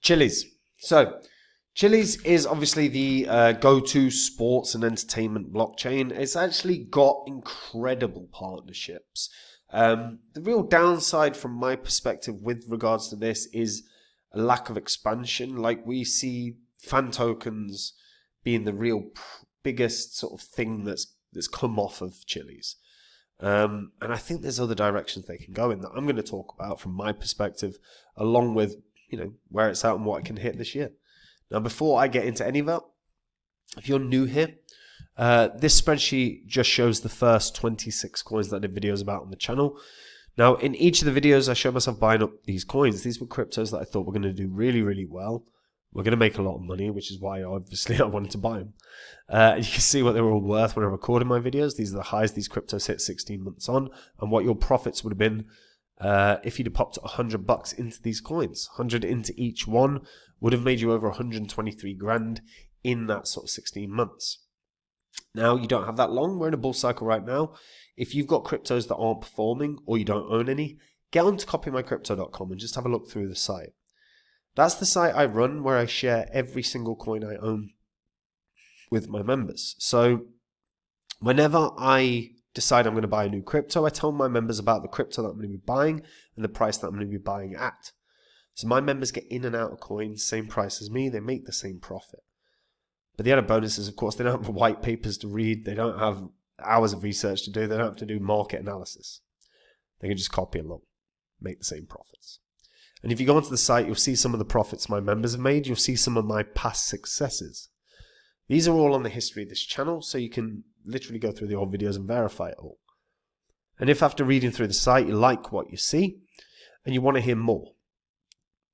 Chiliz. So, Chiliz is obviously the go-to sports and entertainment blockchain. It's actually got incredible partnerships. The real downside from my perspective with regards to this is a lack of expansion. Like, we see fan tokens being the real biggest sort of thing that's come off of Chiliz. And I think there's other directions they can go in that I'm going to talk about from my perspective, along with, where it's at and what it can hit this year. Now, before I get into any of that, if you're new here, this spreadsheet just shows the first 26 coins that I did videos about on the channel. Now, in each of the videos, I showed myself buying up these coins. These were cryptos that I thought were going to do really, really well. We're going to make a lot of money, which is why obviously I wanted to buy them. And you can see what they were all worth when I recorded my videos. These are the highs these cryptos hit 16 months on, and what your profits would have been if you'd have popped $100 into these coins. 100 into each one would have made you over 123 grand in that sort of 16 months. Now, you don't have that long. We're in a bull cycle right now. If you've got cryptos that aren't performing or you don't own any, get on to copymycrypto.com and just have a look through the site. That's the site I run where I share every single coin I own with my members. So whenever I decide I'm going to buy a new crypto, I tell my members about the crypto that I'm going to be buying and the price that I'm going to be buying at. So my members get in and out of coins, same price as me. They make the same profit. But the other bonus is, of course, they don't have white papers to read. They don't have hours of research to do. They don't have to do market analysis. They can just copy along, make the same profits. And if you go onto the site, you'll see some of the profits my members have made. You'll see some of my past successes. These are all on the history of this channel, so you can literally go through the old videos and verify it all. And if after reading through the site you like what you see and you want to hear more,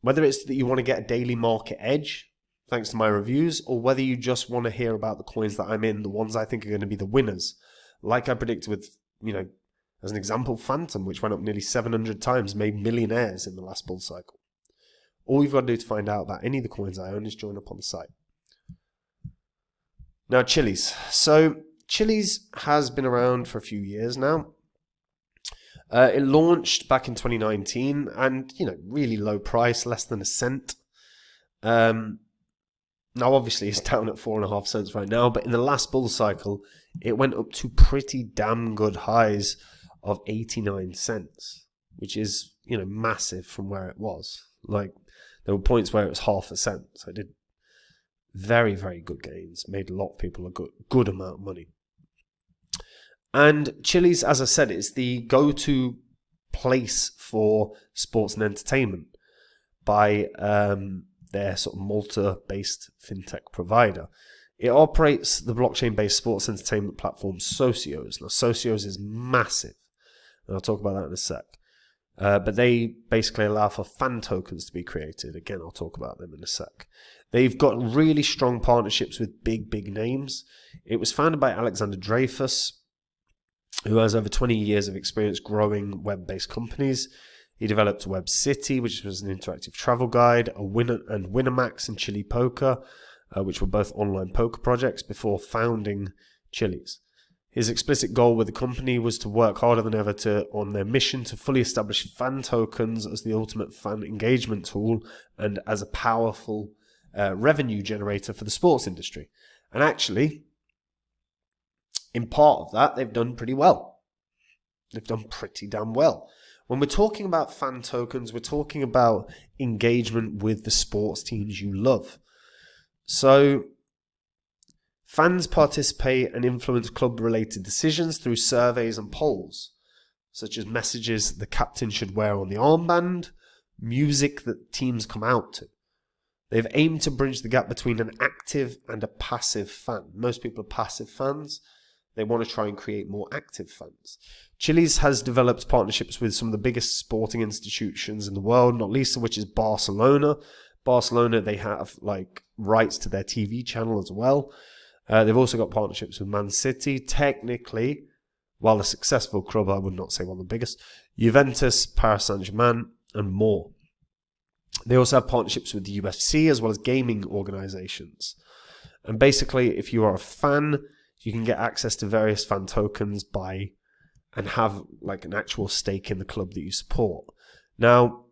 whether it's that you want to get a daily market edge thanks to my reviews, or whether you just want to hear about the coins that I'm in, the ones I think are going to be the winners, like I predicted with, as an example, Phantom, which went up nearly 700 times, made millionaires in the last bull cycle. All you've got to do to find out about any of the coins I own is join up on the site. Now, Chiliz. So, Chiliz has been around for a few years now. It launched back in 2019 and, really low price, less than a cent. Now, obviously, it's down at 4.5 cents right now, but in the last bull cycle, it went up to pretty damn good highs of 89 cents, which is, massive from where it was. Like, there were points where it was half a cent, so it did very, very good gains, made a lot of people a good amount of money. And Chiliz, as I said, is the go-to place for sports and entertainment by their sort of Malta-based fintech provider. It operates the blockchain-based sports entertainment platform Socios. Now, Socios is massive, and I'll talk about that in a sec. But they basically allow for fan tokens to be created. Again, I'll talk about them in a sec. They've got really strong partnerships with big names. It was founded by Alexander Dreyfus, who has over 20 years of experience growing web-based companies. He developed Web City, which was an interactive travel guide, Winamax and Chili Poker, which were both online poker projects, before founding Chiliz. His explicit goal with the company was to work harder than ever on their mission to fully establish fan tokens as the ultimate fan engagement tool and as a powerful revenue generator for the sports industry. And actually, in part of that, they've done pretty well. They've done pretty damn well. When we're talking about fan tokens, we're talking about engagement with the sports teams you love. So, fans participate and influence club-related decisions through surveys and polls, such as messages the captain should wear on the armband, music that teams come out to. They've aimed to bridge the gap between an active and a passive fan. Most people are passive fans. They want to try and create more active fans. Chiliz has developed partnerships with some of the biggest sporting institutions in the world, not least of which is Barcelona. Barcelona, they have rights to their TV channel as well. They've also got partnerships with Man City. Technically, while a successful club, I would not say one of the biggest, Juventus, Paris Saint-Germain, and more. They also have partnerships with the UFC as well as gaming organizations. And basically, if you are a fan, you can get access to various fan tokens and have an actual stake in the club that you support. Now,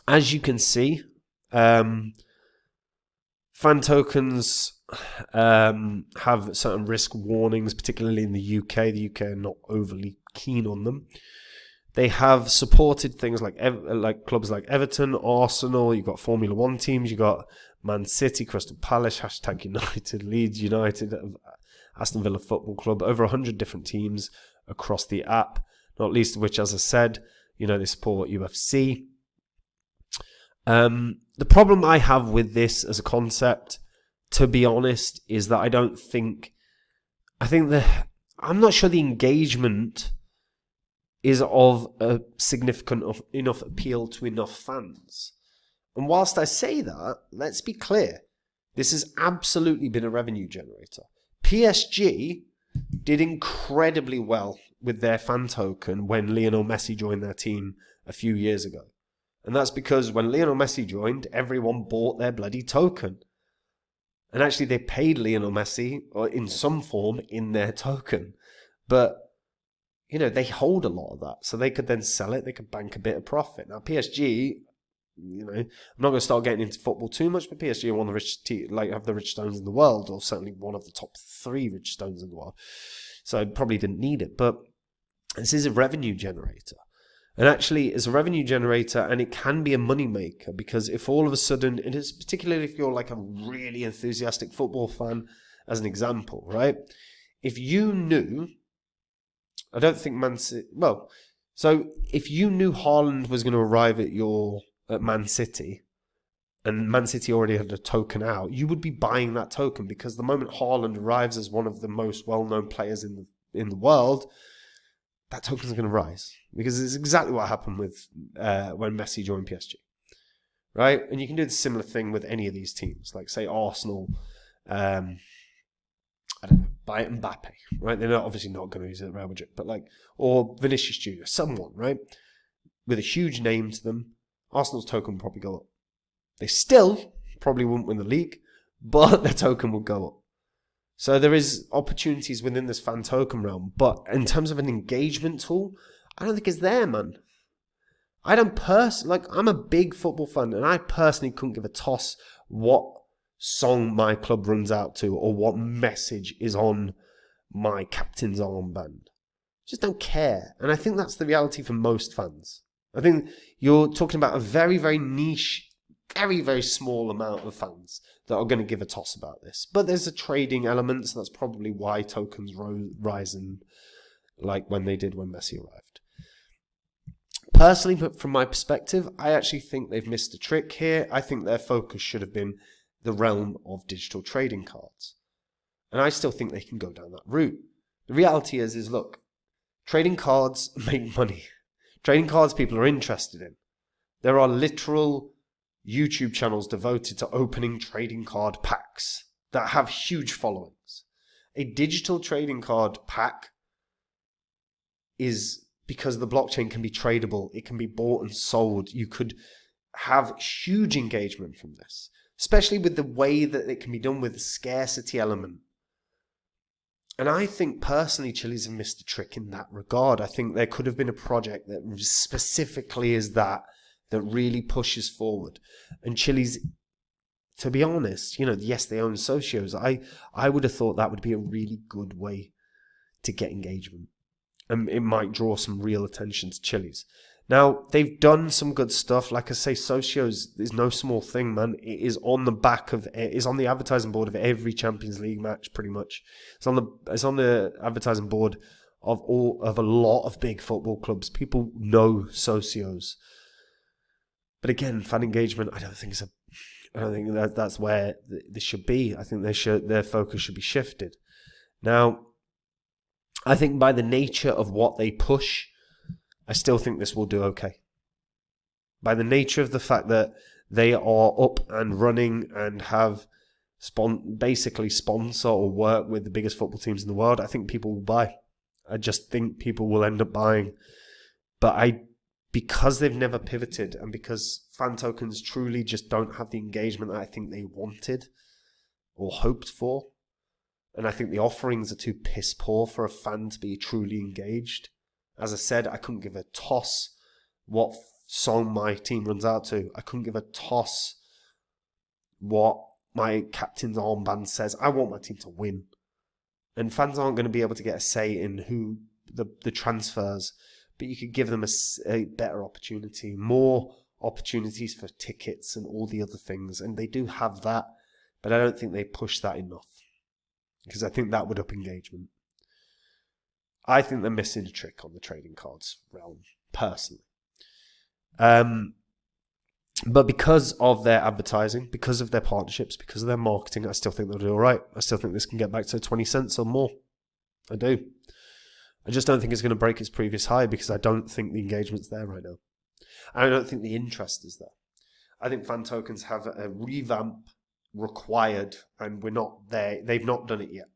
as you can see, Fan tokens have certain risk warnings, particularly in the UK. The UK are not overly keen on them. They have supported things like clubs like Everton, Arsenal. You've got Formula One teams. You've got Man City, Crystal Palace, #United, Leeds United, Aston Villa Football Club. Over 100 different teams across the app, not least of which, as I said, they support UFC. The problem I have with this as a concept, to be honest, is that I'm not sure the engagement is of a significant enough appeal to enough fans. And whilst I say that, let's be clear, this has absolutely been a revenue generator. PSG did incredibly well with their fan token when Lionel Messi joined their team a few years ago. And that's because when Lionel Messi joined, everyone bought their bloody token. And actually they paid Lionel Messi in some form in their token. But, they hold a lot of that. So they could then sell it. They could bank a bit of profit. Now, PSG, I'm not going to start getting into football too much, but PSG are one of the richest, have the richest stones in the world, or certainly one of the top 3 richest stones in the world. So I probably didn't need it. But this is a revenue generator. And actually, it's a revenue generator, and it can be a money maker, because if all of a sudden, it is particularly if you're like a really enthusiastic football fan, as an example, right? If you knew, I don't think so if you knew Haaland was going to arrive at Man City, and Man City already had a token out, you would be buying that token, because the moment Haaland arrives as one of the most well-known players in the world, that token's going to rise, because it's exactly what happened with when Messi joined PSG, right? And you can do the similar thing with any of these teams, like say Arsenal, I don't know, buy Mbappe, right? They're obviously not going to use it at Real Madrid, but or Vinicius Jr., someone, right, with a huge name to them. Arsenal's token will probably go up. They still probably wouldn't win the league, but their token will go up. So there is opportunities within this fan token realm, but in terms of an engagement tool, I don't think it's there, man. I don't I'm a big football fan, and I personally couldn't give a toss what song my club runs out to or what message is on my captain's armband. Just don't care. And I think that's the reality for most fans. I think you're talking about a very, very niche, very, very small amount of fans that are going to give a toss about this. But there's a trading element, so that's probably why tokens rise like when they did when Messi arrived. Personally, but from my perspective, I actually think they've missed a trick here. I think their focus should have been the realm of digital trading cards. And I still think they can go down that route. The reality is look, trading cards make money. Trading cards people are interested in. There are literal YouTube channels devoted to opening trading card packs that have huge followings. A digital trading card pack is, because the blockchain can be tradable, it can be bought and sold. You could have huge engagement from this, especially with the way that it can be done with the scarcity element. And I think personally Chiliz have missed a trick in that regard. I think there could have been a project that specifically is that really pushes forward. And Chiliz, to be honest, yes, they own socios. I would have thought that would be a really good way to get engagement. And it might draw some real attention to Chiliz. Now, they've done some good stuff. Like I say, socios is no small thing, man. It is on the advertising board of every Champions League match, pretty much. It's on the advertising board of a lot of big football clubs. People know socios. But again, fan engagement, I don't think that's where this should be. I think their focus should be shifted. Now, I think by the nature of what they push, I still think this will do okay. By the nature of the fact that they are up and running and have basically sponsor or work with the biggest football teams in the world, I think people will buy. I just think people will end up buying. But because they've never pivoted, and because fan tokens truly just don't have the engagement that I think they wanted or hoped for, and I think the offerings are too piss poor for a fan to be truly engaged. As I said, I couldn't give a toss what song my team runs out to. I couldn't give a toss what my captain's armband says. I want my team to win. And fans aren't going to be able to get a say in who the transfers, but you could give them a better opportunity, more opportunities for tickets and all the other things. And they do have that, but I don't think they push that enough, because I think that would up engagement. I think they're missing a trick on the trading cards realm, personally. But because of their advertising, because of their partnerships, because of their marketing, I still think they'll do all right. I still think this can get back to 20 cents or more. I do. I just don't think it's going to break its previous high, because I don't think the engagement's there right now. And I don't think the interest is there. I think fan tokens have a revamp required, and we're not there. They've not done it yet.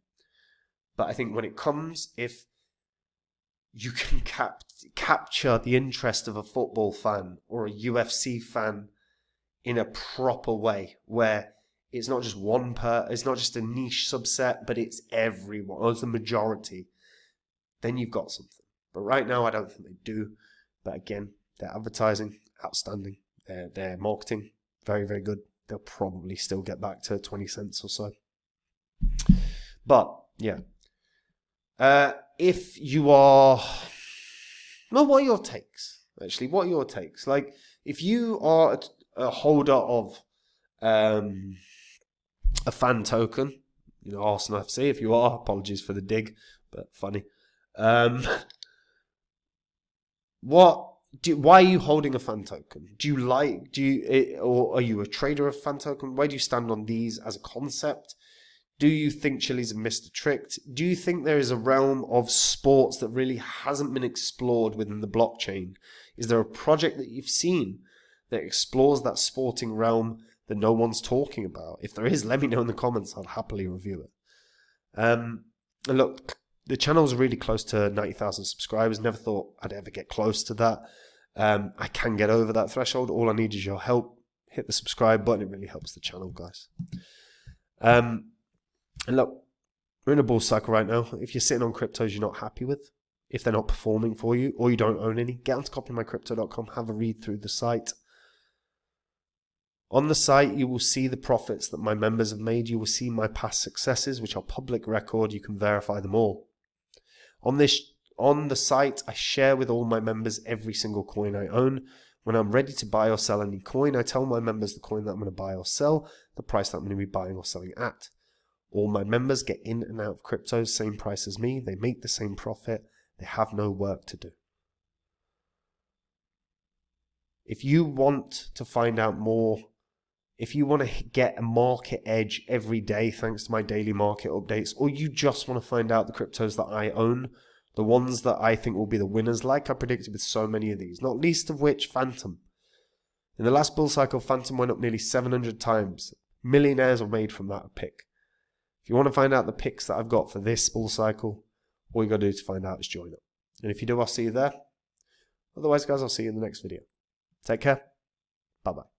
But I think when it comes, if you can capture the interest of a football fan or a UFC fan in a proper way, where it's not just it's not just a niche subset, but it's everyone, or it's the majority, then you've got something. But right now, I don't think they do. But again, their advertising, outstanding. Their marketing, very, very good. They'll probably still get back to 20 cents or so. But, yeah. If you are... Well, what are your takes? Actually, what are your takes? Like, if you are a holder of a fan token, Arsenal FC, if you are, apologies for the dig, but funny. Why are you holding a fan token? Or are you a trader of fan token? Where do you stand on these as a concept? Do you think Chiliz have missed a trick? Do you think there is a realm of sports that really hasn't been explored within the blockchain? Is there a project that you've seen that explores that sporting realm that no one's talking about? If there is, let me know in the comments. I'll happily review it. And look, the channel's really close to 90,000 subscribers. Never thought I'd ever get close to that. I can get over that threshold. All I need is your help. Hit the subscribe button. It really helps the channel, guys. And look, we're in a bull cycle right now. If you're sitting on cryptos you're not happy with, if they're not performing for you, or you don't own any, get onto copymycrypto.com, have a read through the site. On the site, you will see the profits that my members have made. You will see my past successes, which are public record. You can verify them all. On the site, I share with all my members every single coin I own. When I'm ready to buy or sell any coin, I tell my members the coin that I'm going to buy or sell, the price that I'm going to be buying or selling at. All my members get in and out of cryptos, same price as me. They make the same profit. They have no work to do. If you want to find out more, if you want to get a market edge every day thanks to my daily market updates, or you just want to find out the cryptos that I own, the ones that I think will be the winners, like I predicted with so many of these, not least of which Phantom. In the last bull cycle, Phantom went up nearly 700 times. Millionaires were made from that pick. If you want to find out the picks that I've got for this bull cycle, all you got to do to find out is join up. And if you do, I'll see you there. Otherwise, guys, I'll see you in the next video. Take care. Bye-bye.